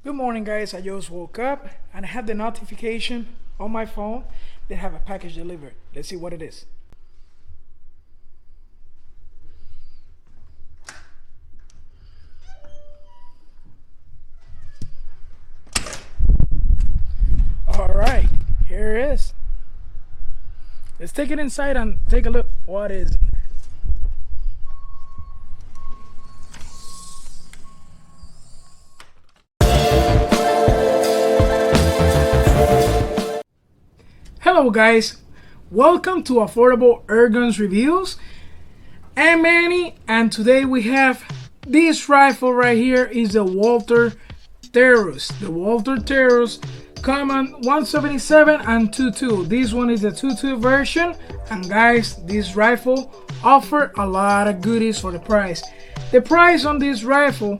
Good morning, guys. I just woke up and I have the notification on my phone. They have a package delivered. Let's see what it is. All right, here it is. Let's take it inside and take a look what is. Hello guys, welcome to Affordable Airguns Reviews. I'm Manny, and today we have this rifle right here is the Walther Terrus. The Walther Terrus Common 177 and 22. This one is the 22 version, and guys, this rifle offer a lot of goodies for the price. The price on this rifle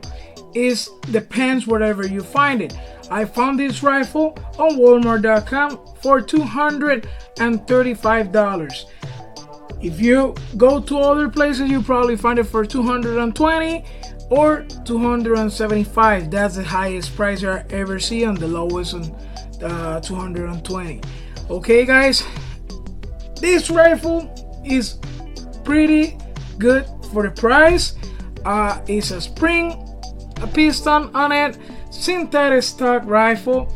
is depends wherever you find it. I found this rifle on Walmart.com for $235. If you go to other places, you probably find it for $220 or $275. That's the highest price I ever see, and the lowest on $220. Okay, guys, this rifle is pretty good for the price. It's a Spring-piston on it. Synthetic stock rifle.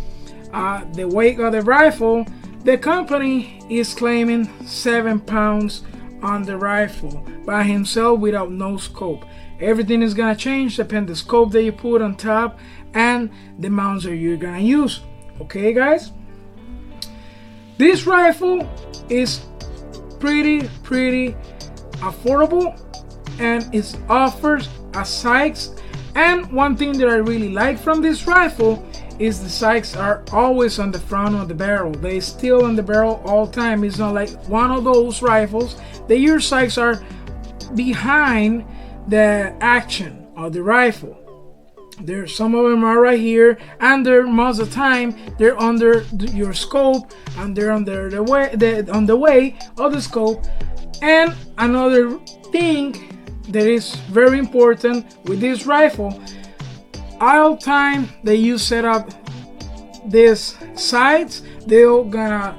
The weight of the rifle, the company is claiming 7 pounds on the rifle by himself without no scope. Everything is gonna change depending the scope that you put on top and the mounts that you're gonna use. Okay, guys, this rifle is pretty affordable, and it offers a sights. And one thing that I really like from this rifle is the sights are always on the front of the barrel. They still on the barrel all time. It's not like one of those rifles that your sights are behind the action of the rifle. There, some of them are right here, and they're most of the time they're under your scope, and they're under the way on the way of the scope. And another thing that is very important with this rifle, all time that you set up these sights, they're gonna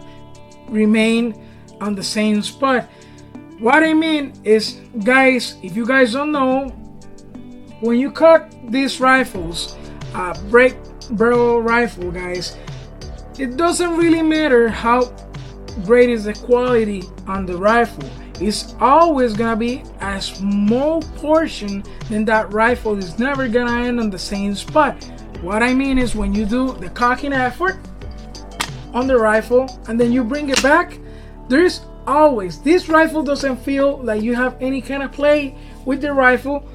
remain on the same spot. What I mean is, guys, if you guys don't know, when you cut these rifles, Breakbarrel rifle, guys, it doesn't really matter how great is the quality on the rifle. It's always gonna be a small portion, then that rifle is never gonna end on the same spot. What I mean is, when you do the cocking effort on the rifle and then you bring it back, there's always, this rifle doesn't feel like you have any kind of play with the rifle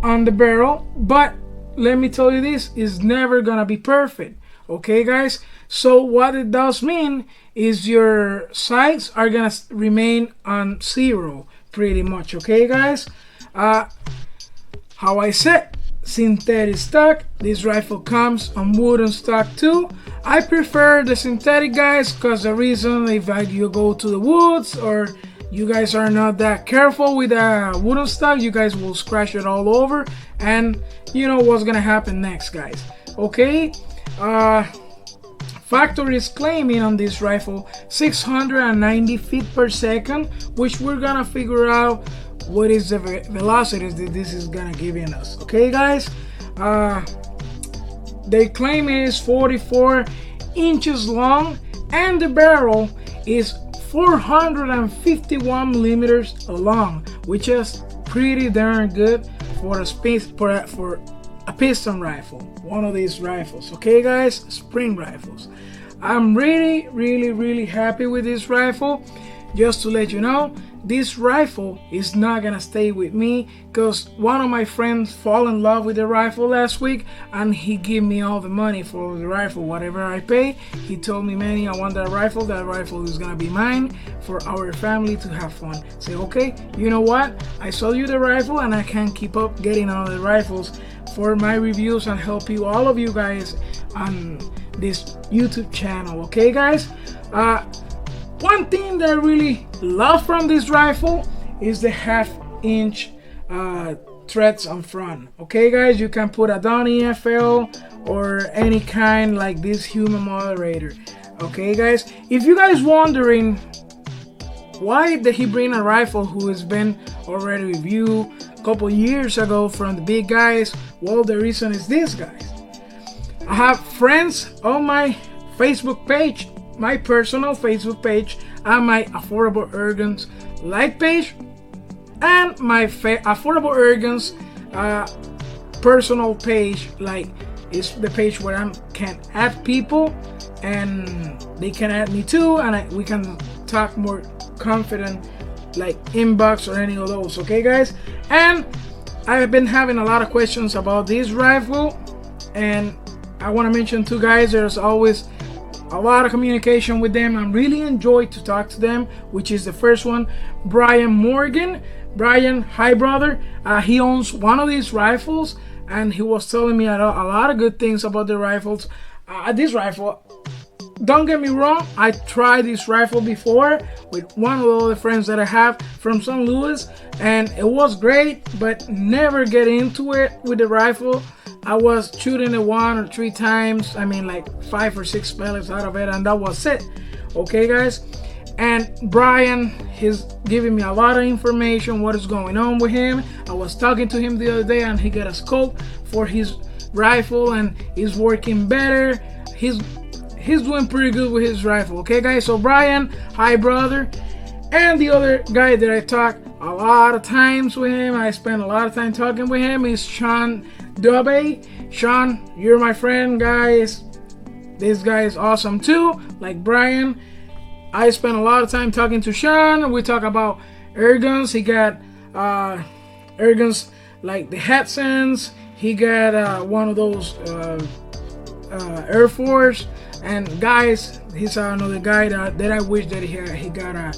on the barrel, but let me tell you, this is never gonna be perfect. Okay, guys, so what it does mean is your sights are gonna remain on zero pretty much. Okay, guys, how I said, synthetic stock. This rifle comes on wooden stock too. I prefer the synthetic, guys, because the reason, if you go to the woods or you guys are not that careful with a wooden stock, you guys will scratch it all over, and you know what's gonna happen next, guys. Okay, factory is claiming on this rifle 690 feet per second, which we're gonna figure out what is the velocity that this is gonna give in us. Okay, guys, they claim it is 44 inches long, and the barrel is 451 millimeters long, which is pretty darn good for a piston rifle, one of these rifles. Okay, guys, spring rifles. I'm really happy with this rifle. Just to let you know, this rifle is not gonna stay with me, because one of my friends fall in love with the rifle last week, and he gave me all the money for the rifle, whatever I pay. He told me, Manny, I want that rifle is gonna be mine for our family to have fun. Say, okay, you know what, I sold you the rifle, and I can't keep up getting other rifles for my reviews and help you, all of you guys, on this YouTube channel. Okay, guys, one thing that I really love from this rifle is the half-inch threads on front. Okay guys, you can put a Donny FL or any kind like this human moderator. Okay guys, if you guys wondering why did he bring a rifle who has been already reviewed a couple years ago from the big guys, well, the reason is this, guys. I have friends on my Facebook page, my personal Facebook page, and my Affordable Erguns like page, and my Affordable Erguns personal page, like is the page where I can add people and they can add me too, and we can talk more confident, like inbox or any of those. Okay guys, and I have been having a lot of questions about this rifle, and I want to mention too, guys, there's always a lot of communication with them. I really enjoy to talk to them, which is the first one, Brian Morgan. Brian, hi brother. He owns one of these rifles, and he was telling me a lot of good things about the rifles. This rifle, don't get me wrong, I tried this rifle before with one of the other friends that I have from St. Louis, and it was great, but never get into it with the rifle. I was shooting it 1 or 3 times, I mean like 5 or 6 pellets out of it, and that was it. Okay guys, and Brian, he's giving me a lot of information what is going on with him. I was talking to him the other day, and he got a scope for his rifle and he's working better. He's doing pretty good with his rifle. Okay guys, so Brian, hi brother. And the other guy that I talk a lot of times with him, I spend a lot of time talking with him, is Sean Dubé. Sean, you're my friend, guys. This guy is awesome too, like Brian. I spend a lot of time talking to Sean. We talk about airguns. He got airguns like the Hudsons. He got one of those Air Force. And guys, he's another guy that I wish that he got a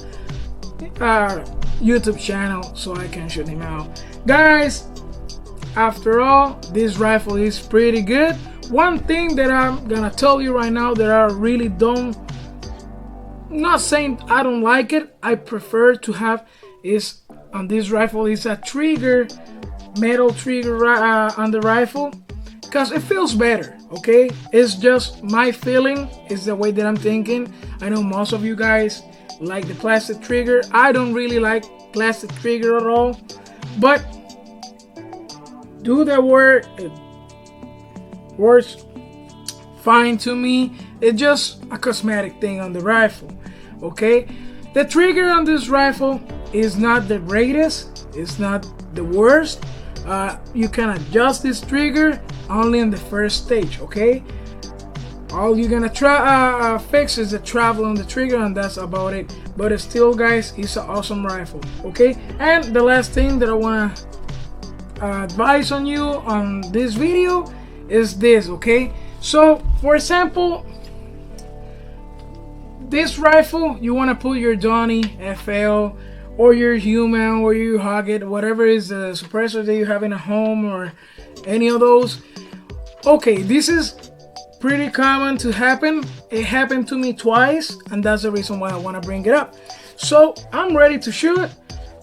YouTube channel so I can shoot him out. Guys, after all, this rifle is pretty good. One thing that I'm gonna tell you right now that I really don't, not saying I don't like it, I prefer to have is on this rifle is a trigger, metal trigger on the rifle, because it feels better. Okay, it's just my feeling, it's the way that I'm thinking. I know most of you guys like the plastic trigger. I don't really like plastic trigger at all, but do the work, it works fine to me. It's just a cosmetic thing on the rifle. Okay, the trigger on this rifle is not the greatest, it's not the worst. You can adjust this trigger only in the first stage. Okay, all you're gonna try fix is the travel on the trigger, and that's about it. But it's still, guys, it's an awesome rifle. Okay, and the last thing that I want to advise on you on this video is this. Okay, so for example, this rifle, you want to put your Donny FL or your human or your Hoggett, whatever is the suppressor that you have in a home or any of those. Okay, this is pretty common to happen. It happened to me twice, and that's the reason why I want to bring it up. So I'm ready to shoot,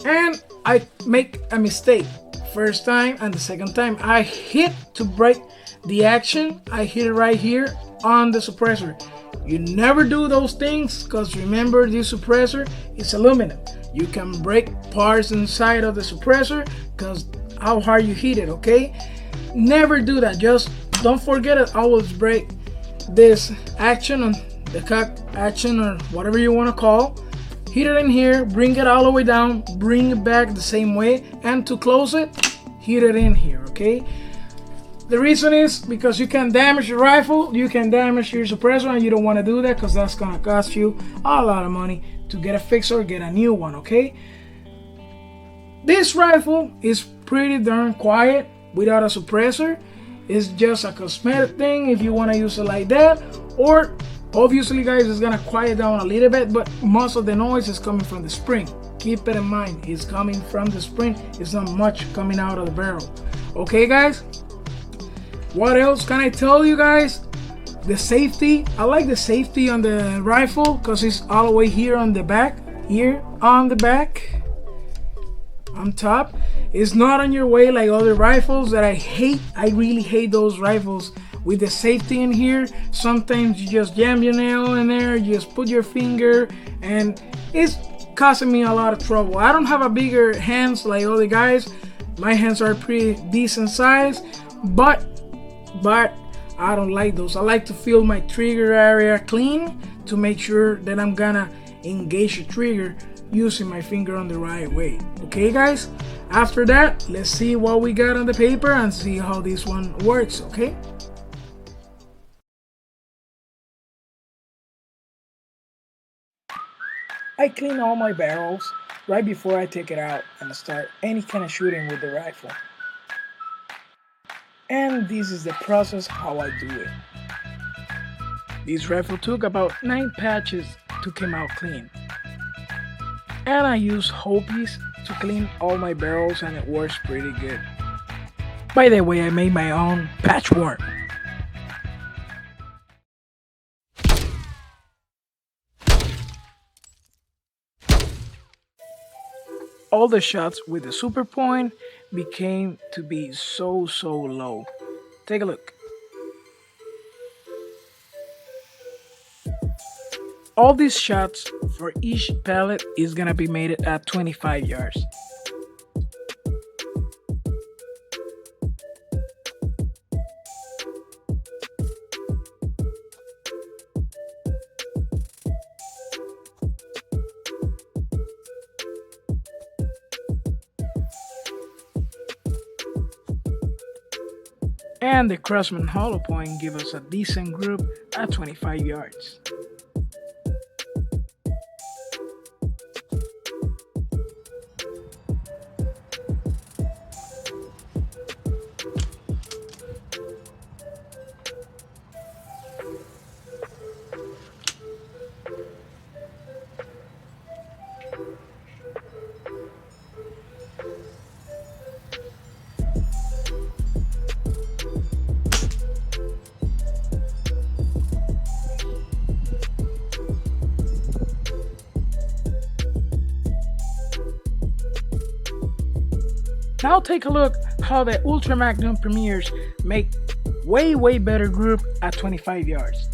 and I make a mistake. First time and the second time, I hit to break the action. I hit it right here on the suppressor. You never do those things, because remember, this suppressor is aluminum. You can break parts inside of the suppressor because how hard you hit it. Okay, never do that. Just don't forget it. Always break this action on the cock action or whatever you want to call. Hit it in here, bring it all the way down, bring it back the same way, and to close it, hit it in here. Okay, the reason is because you can damage your rifle, you can damage your suppressor, and you don't want to do that because that's gonna cost you a lot of money to get a fix or get a new one. Okay, this rifle is pretty darn quiet without a suppressor. It's just a cosmetic thing if you want to use it like that, or obviously, guys, it's gonna quiet down a little bit, but most of the noise is coming from the spring. Keep it in mind, it's coming from the spring. It's not much coming out of the barrel. Okay, guys, what else can I tell you guys? The safety, I like the safety on the rifle because it's all the way here on the back, here on the back, on top, It's not on your way like other rifles that I hate. I really hate those rifles with the safety in here. Sometimes you just jam your nail in there, you just put your finger, and it's causing me a lot of trouble. I don't have a bigger hands like other guys. My hands are pretty decent size, but I don't like those. I like to feel my trigger area clean to make sure that I'm gonna engage the trigger using my finger on the right way. Okay guys, after that, let's see what we got on the paper and see how this one works. Okay, I clean all my barrels right before I take it out and start any kind of shooting with the rifle. And this is the process how I do it. This rifle took about 9 patches to come out clean. And I use Hopies to clean all my barrels, and it works pretty good. By the way, I made my own patchwork. All the shots with the super point became to be so low. Take a look. All these shots for each pellet is gonna be made at 25 yards. And the Craftsman hollow point give us a decent group at 25 yards. Now take a look how the Ultra Magnum Premiers make way better group at 25 yards.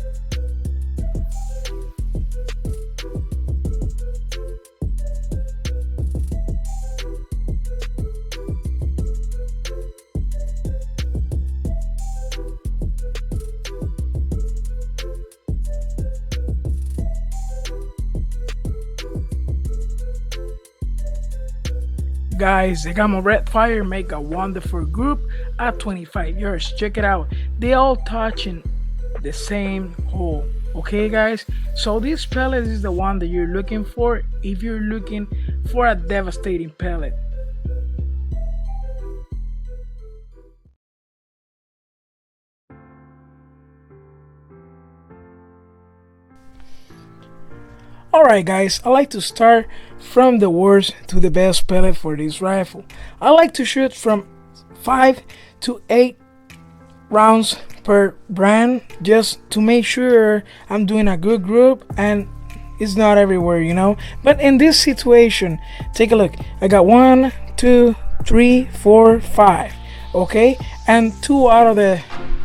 Guys, the Gamma Red Fire make a wonderful group at 25 yards. Check it out. They all touching the same hole. Okay guys, so this pellet is the one that you're looking for if you're looking for a devastating pellet. Alright guys, I like to start from the worst to the best pellet for this rifle. I like to shoot from 5 to 8 rounds per brand just to make sure I'm doing a good group and it's not everywhere, you know. But in this situation, take a look. I got 1, 2, 3, 4, 5, okay, and 2 out of the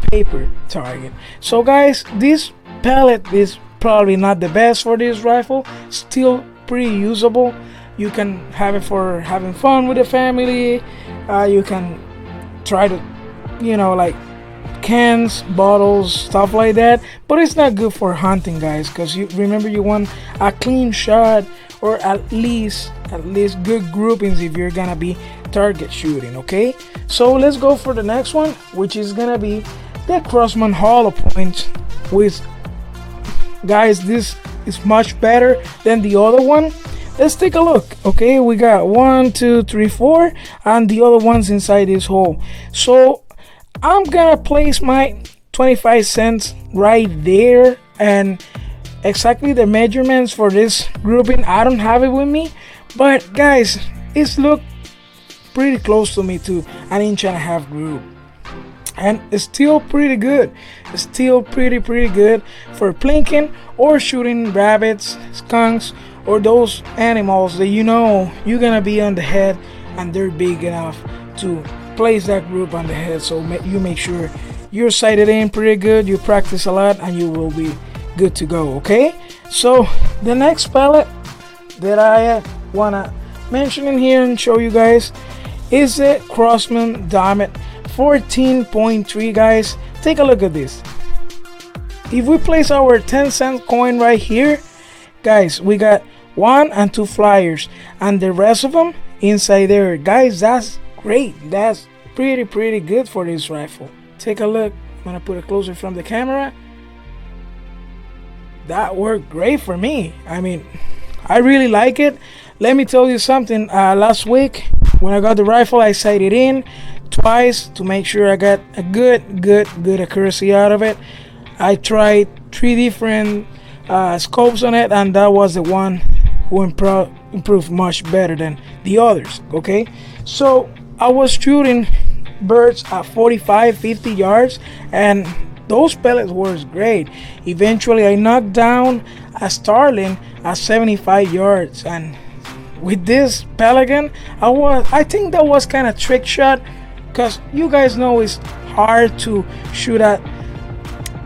paper target. So guys, this pellet is probably not the best for this rifle, still pretty usable. You can have it for having fun with the family. You can try to, you know, like cans, bottles, stuff like that, but it's not good for hunting guys, because you remember you want a clean shot or at least good groupings if you're gonna be target shooting. Okay, so let's go for the next one, which is gonna be the Craftsman hollow point. With guys, this is much better than the other one. Let's take a look. Okay, we got 1, 2, 3, 4, and the other ones inside this hole. So I'm gonna place my 25 cents right there, and exactly the measurements for this grouping I don't have it with me, but guys, it's look pretty close to me to an 1.5 inch group, and it's still pretty good. It's still pretty good for plinking or shooting rabbits, skunks, or those animals that you know you're gonna be on the head and they're big enough to place that group on the head. So you make sure you're sighted in pretty good, you practice a lot, and you will be good to go. Okay, so the next pellet that I wanna mention in here and show you guys is the Crosman Diamond 14.3. guys, take a look at this. If we place our 10-cent coin right here, guys, we got 1 and 2 flyers, and the rest of them inside there. Guys, that's great. That's pretty good for this rifle. Take a look. I'm gonna put it closer from the camera. That worked great for me. I mean, I really like it. Let me tell you something. Last week when I got the rifle, I sighted in twice to make sure I got a good accuracy out of it. I tried 3 different scopes on it, and that was the one who improved much better than the others. Okay, so I was shooting birds at 45-50 yards, and those pellets were great. Eventually I knocked down a starling at 75 yards, and with this pelican, I think that was kind of trick shot, because you guys know it's hard to shoot at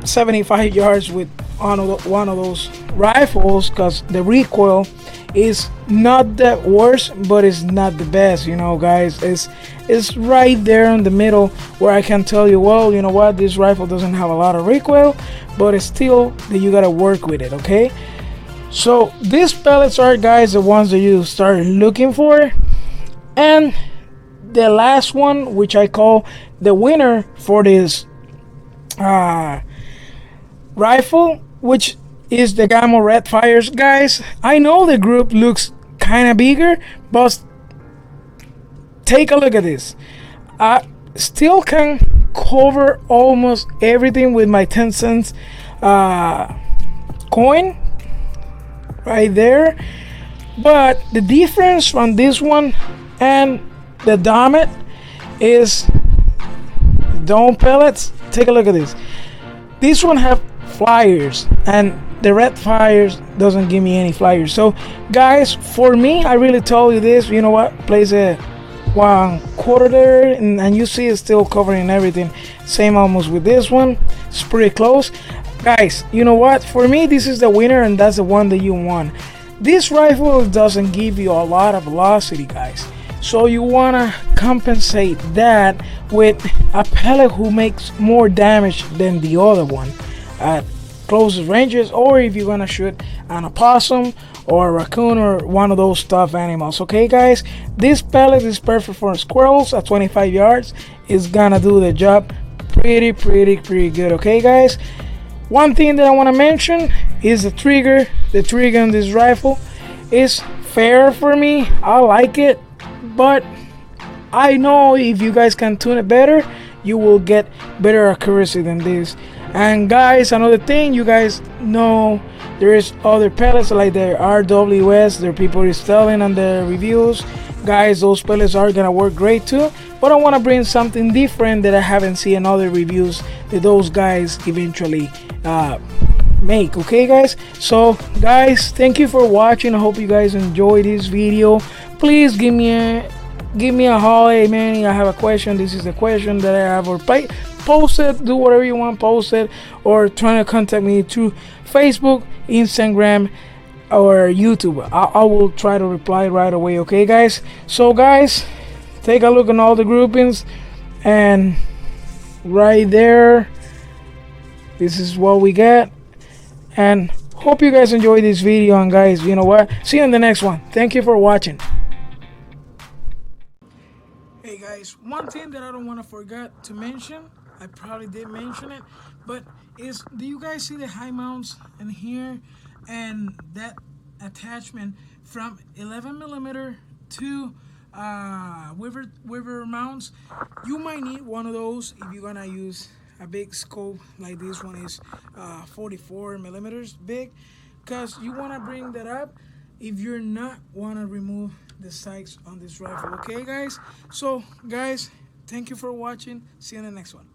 75 yards with one of those rifles, because the recoil is not the worst, but it's not the best, you know, guys. It's right there in the middle where I can tell you, well, you know what, this rifle doesn't have a lot of recoil, but it's still that you gotta work with it. Okay, so these pellets are, guys, the ones that you start looking for. And the last one, which I call the winner for this rifle, which is the Gamma Red Fires. Guys, I know the group looks kind of bigger, but take a look at this. I still can cover almost everything with my 10 cents coin right there, but the difference from this one and the Diamond is dome pellets. Take a look at this. This one have flyers, and the red fires doesn't give me any flyers. So guys, for me, I really told you this, you know what, place a 1/4 there, and you see it's still covering everything. Same almost with this one. It's pretty close. Guys, you know what, for me this is the winner, and that's the one that you want. This rifle doesn't give you a lot of velocity, guys, so you wanna compensate that with a pellet who makes more damage than the other one at closest ranges, or if you're gonna shoot an opossum or a raccoon or one of those stuffed animals. Okay, guys, this pellet is perfect for squirrels at 25 yards. It's gonna do the job pretty good. Okay, guys, one thing that I want to mention is the trigger. The trigger on this rifle is fair for me. I like it, but I know if you guys can tune it better, you will get better accuracy than this. And guys, another thing, you guys know there is other pellets like the RWS. There people is telling on the reviews, guys, those pellets are gonna work great too, but I want to bring something different that I haven't seen in other reviews that those guys eventually make. Okay, guys, so guys, thank you for watching. I hope you guys enjoyed this video. Please give me a holler. Hey man, I have a question. This is the question that I have, or post it, do whatever you want, post it, or trying to contact me through Facebook, Instagram, or YouTube. I will try to reply right away. Okay, guys, so guys, take a look at all the groupings, and right there, this is what we get. And hope you guys enjoyed this video, and guys, you know what, see you in the next one. Thank you for watching. Hey guys, one thing that I don't want to forget to mention, I probably did mention it, but is, do you guys see the high mounts in here, and that attachment from 11mm to Weaver mounts? You might need one of those if you're gonna use a big scope like this one is 44mm big, because you want to bring that up if you're not want to remove the sights on this rifle. Okay, guys, so guys, thank you for watching. See you in the next one.